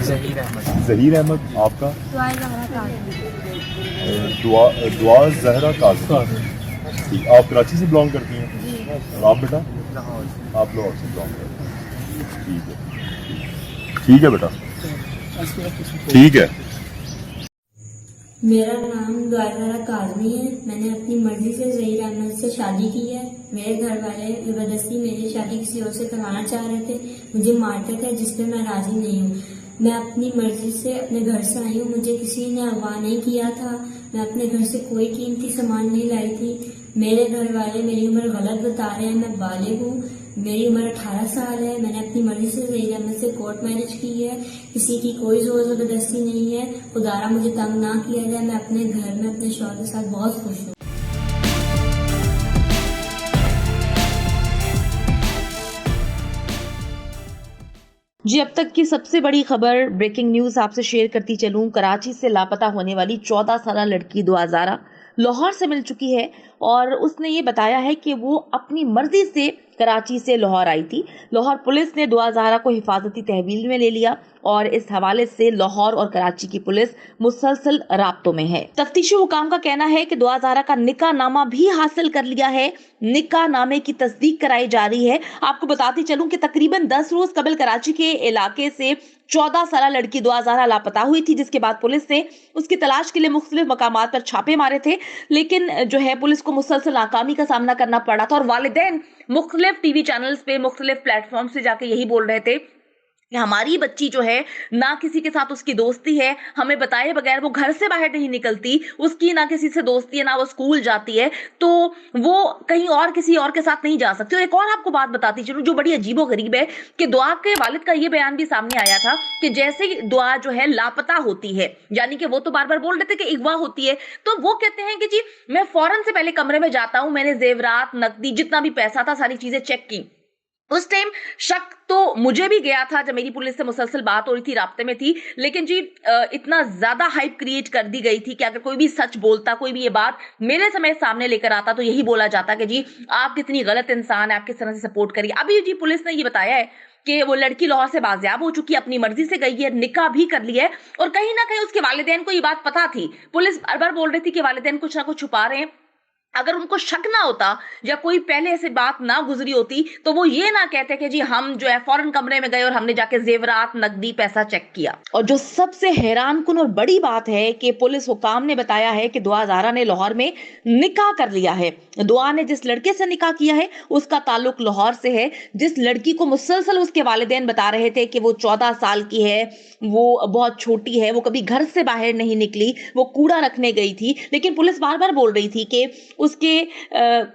ज़हीर अहमद। आपका? दुआ ज़हरा काज़ी। ठीक, आप कराची से बिलोंग करती हैं? और आप बेटा? आप लाहौर से बिलोंग करते हैं। ठीक है बेटा, ठीक है। मेरा नाम दुआ ज़हरा काज़मी है। मैंने अपनी मर्जी से ज़हीर अहमद से शादी की है। मेरे घर वाले ज़बरदस्ती मेरी शादी किसी और से करवाना चाह रहे थे, मुझे मारते थे, जिस पे मैं राजी नहीं हूँ। मैं अपनी मर्जी से अपने घर से आई हूँ, मुझे किसी ने अगवा नहीं किया था। मैं अपने घर से कोई कीमती सामान नहीं लाई थी। मेरे घर वाले मेरी उम्र गलत बता रहे हैं। मैं बालिग हूँ, मेरी उम्र 18 साल है। मैंने अपनी मर्जी से ज़हीर अहमद से कोर्ट मैरिज की है। किसी की कोई जोर जबरदस्ती नहीं है। खुदारा मुझे तंग ना किया जाए। मैं अपने घर में अपने शौहर के साथ बहुत खुश हूँ। जी, अब तक की सबसे बड़ी खबर, ब्रेकिंग न्यूज आपसे शेयर करती चलूं। कराची से लापता होने वाली 14 साल लड़की दुआ ज़हरा लाहौर से मिल चुकी है और उसने ये बताया है कि वो अपनी मर्जी से कराची से लाहौर आई थी। लाहौर पुलिस ने दुआ ज़हरा को हिफाजती तहवील में ले लिया और इस हवाले से लाहौर और कराची की पुलिस मुसलसल राब्तों में है। तफ्तीशी हुकाम का कहना है कि दुआ ज़हरा का निकाह नामा भी हासिल कर लिया है। निकाह नामे की तस्दीक कराई जा रही है। आपको बताती चलूं कि तकरीबन 10 रोज कबल कराची के इलाके से 14 साल लड़की दुआ ज़हरा लापता हुई थी, जिसके बाद पुलिस ने उसकी तलाश के लिए मुख्तलिफ मकामात पर छापे मारे थे, लेकिन जो है पुलिस को मुसलसल नाकामी का सामना करना पड़ा था और वालिदैन मुख्तलिफ टीवी चैनल्स पे, मुख्तलिफ प्लेटफॉर्म से जाके यही बोल रहे थे कि हमारी बच्ची जो है ना किसी के साथ उसकी दोस्ती है, हमें बताए बगैर वो घर से बाहर नहीं निकलती, उसकी ना किसी से दोस्ती है, ना वो स्कूल जाती है, तो वो कहीं और किसी और के साथ नहीं जा सकती। और एक और आपको बात बताती चलूं जो बड़ी अजीबोगरीब है कि दुआ के वालिद का ये बयान भी सामने आया था कि जैसे ही दुआ जो है लापता होती है, यानी कि वो तो बार बार बोल रहे थे कि अगवा होती है, तो वो कहते हैं कि जी मैं फौरन से पहले कमरे में जाता हूं, मैंने जेवरात, नकदी, जितना भी पैसा था, सारी चीजें चेक की। उस टाइम शक तो मुझे भी गया था जब मेरी पुलिस से मुसलसल बात हो रही थी, राब्ते में थी, लेकिन जी इतना ज्यादा हाइप क्रिएट कर दी गई थी कि अगर कोई भी सच बोलता, कोई भी ये बात मेरे समय सामने लेकर आता तो यही बोला जाता कि जी आप कितनी गलत इंसान है, आप किस तरह से सपोर्ट करिए। अभी जी पुलिस ने ये बताया है कि वो लड़की लाहौर से बाजियाब हो चुकी है, अपनी मर्जी से गई है, निकाह भी कर लिया है और कहीं ना कहीं उसके वालिदैन को ये बात पता थी। पुलिस बार बार बोल रही थी कि वालिदैन कुछ ना कुछ छुपा रहे हैं। अगर उनको शक ना होता या कोई पहले ऐसी बात ना गुजरी होती तो वो ये ना कहते कि जी हम जो है फौरन कमरे में गए और हमने जाके जेवरात, नकदी, पैसा चेक किया। और जो सबसे हैरानकुन और बड़ी बात है कि पुलिस हुकाम ने बताया है कि दुआ ज़हरा ने लाहौर में निकाह कर लिया है। दुआ ने जिस लड़के से निकाह किया है उसका ताल्लुक लाहौर से है। जिस लड़की को मुसलसल उसके वालिदैन बता रहे थे कि वो 14 साल की है, वो बहुत छोटी है, वो कभी घर से बाहर नहीं निकली, वो कूड़ा रखने गई थी, लेकिन पुलिस बार बार बोल रही थी कि उसके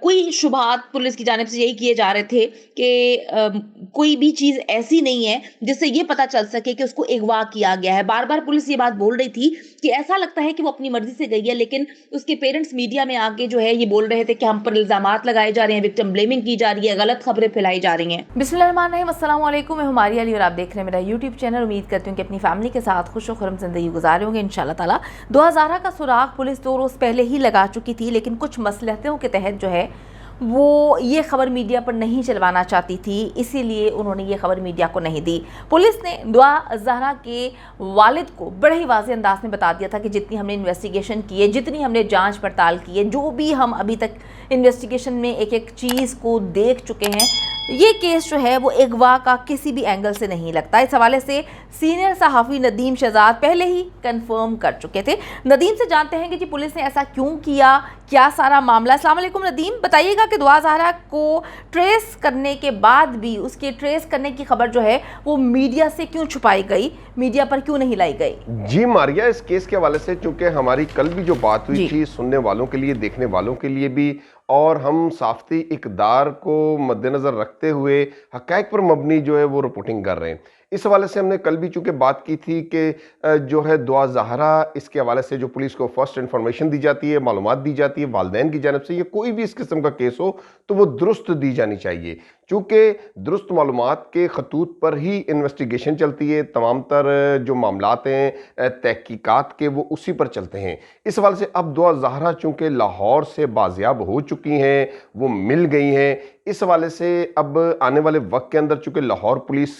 कोई शुभात पुलिस की जानिब से यही किए जा रहे थे कि कोई भी चीज ऐसी नहीं है जिससे ये पता चल सके कि उसको अगवा किया गया है। बार बार पुलिस ये बात बोल रही थी कि ऐसा लगता है कि वो अपनी मर्जी से गई है, लेकिन उसके पेरेंट्स मीडिया में आके जो है ये बोल रहे थे कि हम पर इल्जामात लगाए जा रहे हैं, विक्टिम ब्लेमिंग की जा रही है, गलत खबरें फैलाई जा रही हैं। बिस्मिल्लाहिर्रहमानिर्रहीम, अस्सलाम वालेकुम। मैं हुमारी अली और आप देख रहे हैं मेरा यूट्यूब चैनल। उम्मीद करती हूँ कि अपनी फैमिली के साथ खुश और खुर्रम जिंदगी गुजारे होंगे इंशाल्लाह ताला। दुआ ज़हरा का सुराग पुलिस 2 रोज़ पहले ही लगा चुकी थी, लेकिन कुछ मसलहतों के तहत जो है वो ये खबर मीडिया पर नहीं चलवाना चाहती थी, इसीलिए उन्होंने ये खबर मीडिया को नहीं दी। पुलिस ने दुआ ज़हरा के वालिद को बड़े ही वाज़ेह अंदाज में बता दिया था कि जितनी हमने इन्वेस्टिगेशन की है, जितनी हमने जांच पड़ताल की है, जो भी हम अभी तक इन्वेस्टिगेशन में एक एक चीज़ को देख चुके हैं, ये केस जो है वो अगवा का किसी भी एंगल से नहीं लगता। इस हवाले से सीनियर सहाफ़ी नदीम शहजाद पहले ही कंफर्म कर चुके थे। नदीम से जानते हैं कि जी पुलिस ने ऐसा क्यों किया, क्या सारा मामला। अस्सलाम वालेकुम नदीम, बताइएगा कि दुआ ज़हरा को ट्रेस करने के बाद भी उसके ट्रेस करने की खबर जो है वो मीडिया से क्यों छुपाई गई, मीडिया पर क्यों नहीं लाई गई? जी मारिया, इस केस के हवाले से चूंकि हमारी कल भी जो बात हुई थी सुनने वालों के लिए, देखने वालों के लिए भी, और हम साफ़ती इक़दार को मद्देनज़र रखते हुए हक़ाइक़ पर मबनी जो है वो रिपोर्टिंग कर रहे हैं। इस हवाले से हमने कल भी चूंकि बात की थी कि जो है दुआ ज़हरा, इसके हवाले से जो पुलिस को फर्स्ट इन्फॉर्मेशन दी जाती है, मालूमात दी जाती है वालिदैन की जानिब से, ये कोई भी इस किस्म का केस हो तो वो दुरुस्त दी जानी चाहिए। चूँकि दुरुस्त मालूमात के खतूत पर ही इन्वेस्टिगेशन चलती है, तमाम तर जो मामलात हैं तहकीकात के वो उसी पर चलते हैं। इस हवाले से अब दुआ ज़हरा चूँकि लाहौर से बाजियाब हो चुकी हैं, वो मिल गई हैं, इस हवाले से अब आने वाले वक्त के अंदर चूँकि लाहौर पुलिस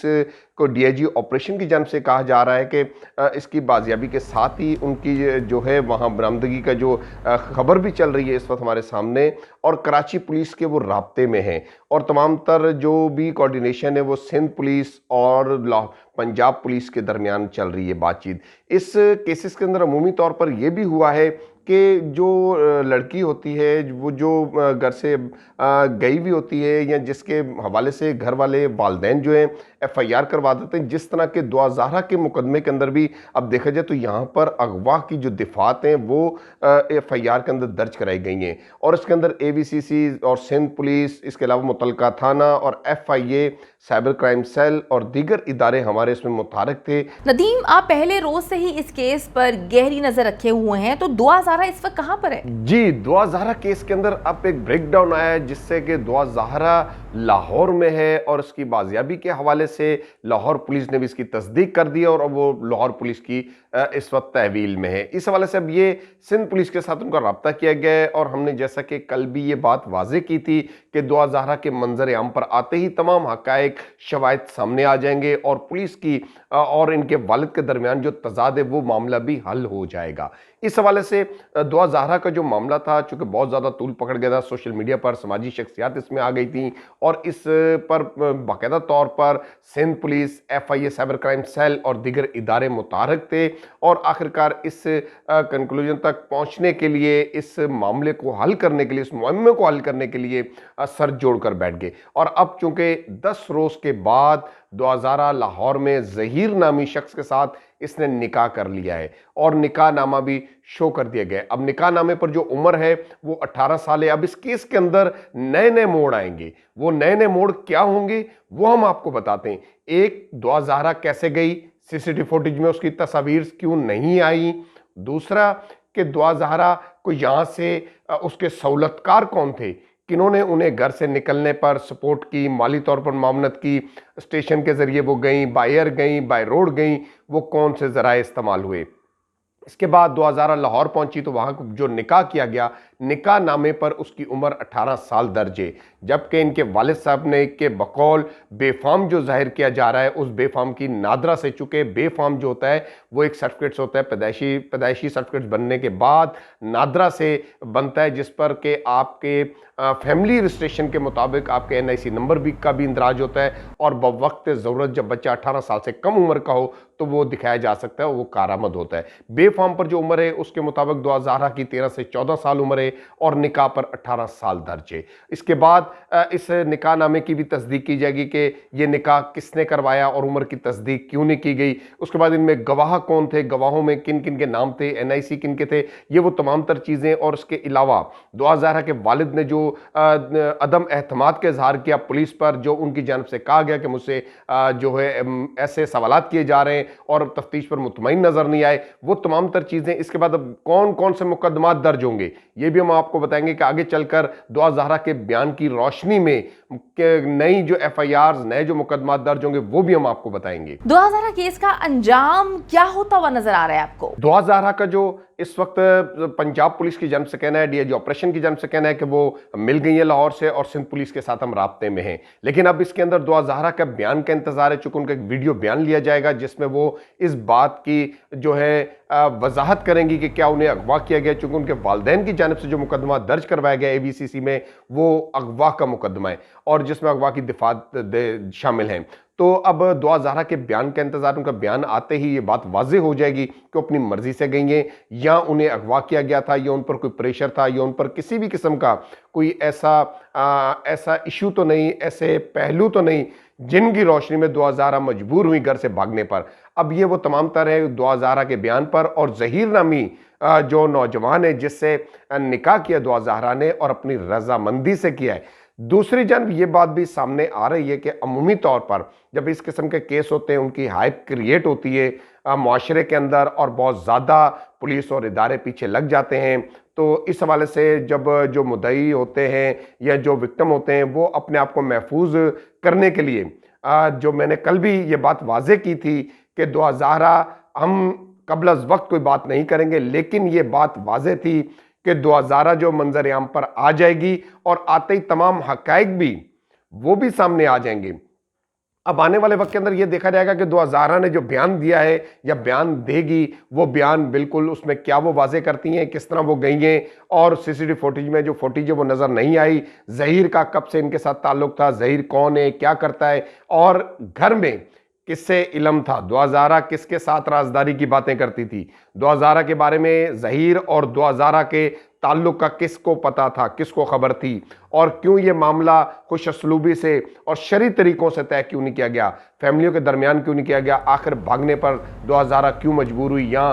को डीआईजी ऑपरेशन की जानब से कहा जा रहा है कि इसकी बाजियाबी के साथ ही उनकी जो है वहाँ बरामदगी का जो खबर भी चल रही है इस वक्त हमारे सामने, और कराची पुलिस के वो राब्ते में हैं और तमाम तर जो भी कोऑर्डिनेशन है वो सिंध पुलिस और पंजाब पुलिस के दरमियान चल रही है बातचीत। इस केसेस के अंदर अमूमी तौर पर यह भी हुआ है कि जो लड़की होती है वो जो घर से गई भी होती है या जिसके हवाले से घर वाले वालिदैन जो हैं एफआईआर करवा देते हैं, जिस तरह के दुआ ज़हरा के मुकदमे के अंदर भी अब देखा जाए तो यहाँ पर अगवा की जो दिफात हैं वो एफआईआर के अंदर दर्ज कराई गई हैं और इसके अंदर एवीसीसी और सिंध पुलिस, इसके अलावा मुतलका थाना और एफआईए, साइबर क्राइम सेल और दीगर इदारे हमारे इसमें मुतारक थे। नदीम, आप पहले रोज से ही इस केस पर गहरी नजर रखे हुए हैं, तो दुआ ज़हरा इस वक्त कहाँ पर है? जी, दुआ ज़हरा केस के अंदर अब एक ब्रेकडाउन आया है जिससे कि दुआ ज़हरा लाहौर में है और उसकी बाजियाबी के हवाले से लाहौर पुलिस ने भी इसकी तस्दीक कर दी और वो लाहौर पुलिस की इस वक्त तहवील में है। इस हवाले से अब ये सिंध पुलिस के साथ उनका रब्ता किया गया है और हमने जैसा कि कल भी ये बात वाजे की थी कि दुआ ज़हरा के मंजर आम पर आते ही तमाम हकायक शवाहिद सामने आ जाएंगे और पुलिस की और इनके वालिद के दरमियान जो तजाद है वो मामला भी हल हो जाएगा। इस हवाले से दुआ ज़हरा का जो मामला था चूँकि बहुत ज़्यादा तूल पकड़ गया था, सोशल मीडिया पर समाजी शख्सियात इसमें आ गई थी और इस पर बाकायदा तौर पर Sindh police, FIA, cyber crime cell और दीगर इदारे मुतारक थे और आखिरकार इस कंक्लूजन तक पहुंचने के लिए, इस मामले को हल करने के लिए, इस मुहिम को हल करने के लिए सर जोड़कर बैठ गए। और अब चूंकि 10 रोज़ के बाद दुआ ज़हरा लाहौर में ज़हीर नामी शख्स के साथ इसने निकाह कर लिया है और निकाह नामा भी शो कर दिया गया है। अब निकाह नामे पर जो उम्र है वो 18 साल है। अब इस केस के अंदर नए नए मोड़ आएंगे, वो नए नए मोड़ क्या होंगे वो हम आपको बताते हैं। एक, दुआ ज़हरा कैसे गई, सीसीटीवी फुटेज में उसकी तस्वीर क्यों नहीं आई। दूसरा कि दुआ ज़हरा को यहाँ से उसके सहूलतकार कौन थे, किन्होंने उन्हें घर से निकलने पर सपोर्ट की, माली तौर पर मामनत की, स्टेशन के ज़रिए वो गई, बाय एयर गई, बाय रोड गई, वो कौन से ज़राए इस्तेमाल हुए। इसके बाद दुआ ज़हरा लाहौर पहुंची तो वहाँ जो निकाह किया गया, निकाह नामे पर उसकी उम्र 18 साल दर्ज है, जबकि इनके वालिद साहब ने के बकौल बेफाम जो जाहिर किया जा रहा है उस बेफाम की नादरा से, चुके बेफाम जो होता है वो एक सर्टिफिकेट्स होता है पैदाइशी सर्टिफिकेट्स बनने के बाद नादरा से बनता है, जिस पर के आपके फैमिली रजिस्ट्रेशन के मुताबिक आपके एनआईसी नंबर भी का भी इंदराज होता है और बवक्त ज़रूरत जब बच्चा 18 साल से कम उम्र का हो तो वो दिखाया जा सकता है, वो कारामद होता है। बेफाम पर जो उम्र है उसके मुताबिक दुआ ज़हरा की 13 से 14 साल उम्र है और निकाह पर 18 साल दर्ज है। इसके बाद इस निकाह नामे की भी तस्दीक की जाएगी कि ये निकाह किसने करवाया और उम्र की तस्दीक क्यों नहीं की गई। उसके बाद इनमें गवाह कौन थे, गवाहों में किन किन के नाम थे, एनआईसी किन के थे, ये वो तमाम तर चीज़ें। और इसके अलावा दुआ ज़हरा के वालिद ने जो अदम एहतमाद का इजहार किया पुलिस पर, जो उनकी जानब से कहा गया कि मुझसे जो है ऐसे सवालात किए जा रहे हैं और तफ्तीश पर मुतमईन नजर नहीं आए, वो तमाम तर चीजें। इसके बाद अब कौन कौन से मुकदमात दर्ज होंगे ये भी हम आपको बताएंगे कि आगे चलकर दुआ ज़हरा के बयान की रोशनी में नई जो एफआईआर, नए जो मुकदमात दर्ज होंगे वो भी हम आपको बताएंगे। दुआ ज़हरा केस का अंजाम क्या होता हुआ नजर आ रहा है आपको? दुआ ज़हरा का जो इस वक्त पंजाब पुलिस की जानब से कहना है, डीआईजी ऑपरेशन की जानब से कहना है कि वो मिल गई है लाहौर से और सिंध पुलिस के साथ हम राब्ते में हैं, लेकिन अब इसके अंदर दुआ ज़हरा का बयान का इंतजार है, चूंकि उनका एक वीडियो बयान लिया जाएगा जिसमें वो इस बात की जो है वजाहत करेंगी कि क्या उन्हें अगवा किया गया, चूंकि उनके वालिदैन की जानब से जो मुकदमा दर्ज करवाया गया एवीसीसी में वो अगवा का मुकदमा है और जिसमें अगवा की दिफात शामिल हैं। तो अब दुआ ज़हरा के बयान का इंतजार, उनका बयान आते ही ये बात वाज़ेह हो जाएगी कि अपनी मर्जी से गई हैं या उन्हें अगवा किया गया था या उन पर कोई प्रेशर था या उन पर किसी भी किस्म का कोई ऐसा इशू तो नहीं, ऐसे पहलू तो नहीं जिनकी रोशनी में दुआ ज़हरा मजबूर हुई घर से भागने पर। अब ये वो तमाम तरह दुआ ज़हरा के बयान पर और ज़हीर नामी जो नौजवान है जिससे निकाह किया दुआ ज़हरा ने और अपनी रजामंदी से किया है। दूसरी जानब ये बात भी सामने आ रही है कि अमूमी तौर पर जब इस किस्म के केस होते हैं उनकी हाइप क्रिएट होती है माशरे के अंदर और बहुत ज़्यादा पुलिस और इदारे पीछे लग जाते हैं, तो इस हवाले से जब जो मुद्दई होते हैं या जो विक्टिम होते हैं वो अपने आप को महफूज करने के लिए जो मैंने कल भी ये बात वाजे की थी कि दुआ ज़हरा हम कबल अज़ वक्त कोई बात नहीं करेंगे, लेकिन ये बात वाजे थी कि दुआ ज़हरा जो मंजर आम पर आ जाएगी और आते ही तमाम हक़ाइक़ भी वो भी सामने आ जाएंगे। अब आने वाले वक्त के अंदर ये देखा जाएगा कि दुआ ज़हरा ने जो बयान दिया है या बयान देगी, वो बयान बिल्कुल उसमें क्या वो वाजे करती हैं, किस तरह वो गई हैं, और सीसीटीवी फुटेज में जो फुटेज है वो नज़र नहीं आई। ज़हीर का कब से इनके साथ ताल्लुक था, ज़हीर कौन है, क्या करता है, और घर में किससे इल्म था, दुआ ज़हरा किसके साथ राजदारी की बातें करती थी, दुआ ज़हरा के बारे में ज़हीर और दुआ ज़हरा के ताल्लुक का किसको पता था, किसको खबर थी, और क्यों ये मामला खुश असलूबी से और शरई तरीकों से तय क्यों नहीं किया गया, फैमिलियों के दरमियान क्यों नहीं किया गया, आखिर भागने पर दुआ ज़हरा क्यों मजबूर हुई, या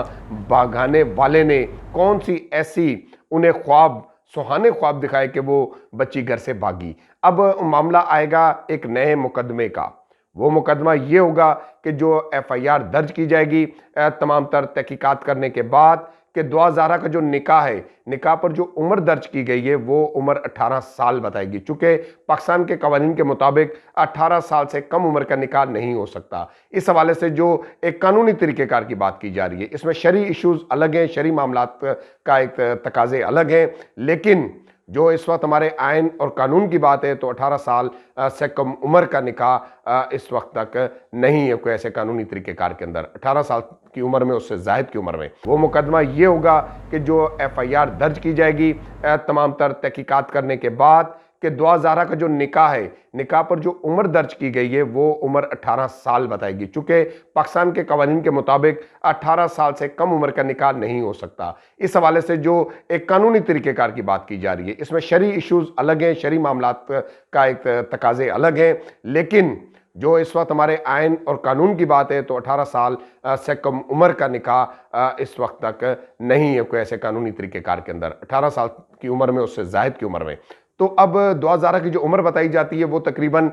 भागाने वाले ने कौन सी ऐसी उन्हें ख्वाब, सुहाने ख्वाब दिखाए कि वो बच्ची घर से भागी। अब मामला आएगा एक नए मुकदमे का। वो मुकदमा ये होगा कि जो FIR दर्ज की जाएगी तमाम तर तहकीकात करने के बाद कि दुआ ज़हरा का जो निकाह है, निकाह पर जो उम्र दर्ज की गई है वो उम्र 18 साल बताएगी, चूँकि पाकिस्तान के कवानीन के मुताबिक 18 साल से कम उम्र का निकाह नहीं हो सकता। इस हवाले से जो एक कानूनी तरीक़ेकार की बात की जा रही है, इसमें शरई इशूज़ अलग हैं, शरई मामलात का एक तकाज़े अलग हैं, लेकिन जो इस वक्त हमारे आइन और कानून की बात है तो 18 साल से कम उम्र का निकाह इस वक्त तक नहीं है कोई ऐसे कानूनी तरीक़ेकार के अंदर। 18 साल की उम्र में, उससे ज़ायद की उम्र में वो मुकदमा ये होगा कि जो FIR दर्ज की जाएगी तमाम तर तहकीकात करने के बाद कि दुआ ज़हरा का जो निकाह है, निकाह पर जो उम्र दर्ज की गई है वो उम्र 18 साल बताएगी, चूँकि पाकिस्तान के कवानीन के मुताबिक 18 साल से कम उम्र का निकाह नहीं हो सकता। इस हवाले से जो एक कानूनी तरीक़ेकार की बात की जा रही है, इसमें शरई इशूज़ अलग हैं, शरई मामलात का एक तकाज़े अलग हैं, लेकिन जो इस वक्त हमारे आइन और कानून की बात है तो 18 साल से कम उम्र का निकाह इस वक्त तक नहीं है कोई ऐसे कानूनी तरीक़ेकार के अंदर। 18 साल की उम्र में, उससे ज़ायद की उम्र में। तो अब दुआ ज़हरा की जो उम्र बताई जाती है वो तकरीबन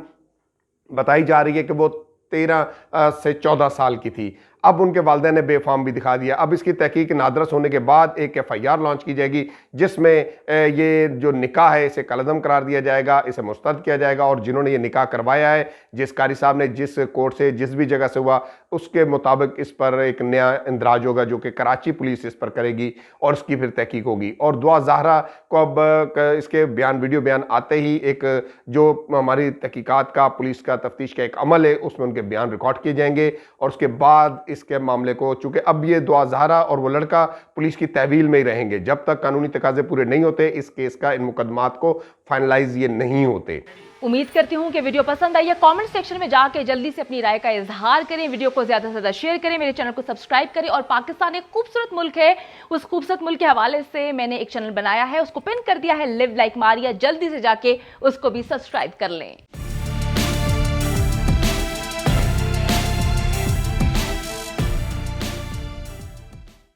बताई जा रही है कि वो 13 से 14 साल की थी। अब उनके वालिदैन ने बेफाम भी दिखा दिया। अब इसकी तहकीक नादरस होने के बाद एक FIR लॉन्च की जाएगी जिसमें ये जो निकाह है इसे कलअदम करार दिया जाएगा, इसे मुस्तरद किया जाएगा, और जिन्होंने ये निकाह करवाया है, जिस कारी साहब ने जिस कोर्ट से जिस भी जगह से हुआ उसके मुताबिक इस पर एक नया इंदराज होगा जो कि कराची पुलिस इस पर करेगी और उसकी फिर तहकीक होगी। और दुआ ज़हरा को अब इसके बयान, वीडियो बयान आते ही एक जो हमारी तहकीकात का, पुलिस का, तफ्तीश का एक अमल है उसमें उनके बयान रिकॉर्ड किए जाएंगे, और उसके बाद इसके मामले को, चूंकि अब ये दुआ ज़हरा और वो लड़का पुलिस की तहवील में ही रहेंगे जब तक कानूनी तकाजे पूरे नहीं होते, इस केस का, इन मुकदमात को फाइनलाइज ये नहीं होते। उम्मीद करती हूँ कि वीडियो पसंद आई है। कमेंट सेक्शन में जाके जल्दी से अपनी राय का इजहार करें, वीडियो को ज्यादा से ज्यादा शेयर करें, मेरे चैनल को सब्सक्राइब करें, और पाकिस्तान एक खूबसूरत मुल्क है, उस खूबसूरत मुल्क के हवाले से मैंने एक चैनल बनाया है, उसको पिन कर दिया है, लिव लाइक मारिया, जल्दी से जाके उसको भी सब्सक्राइब कर लें।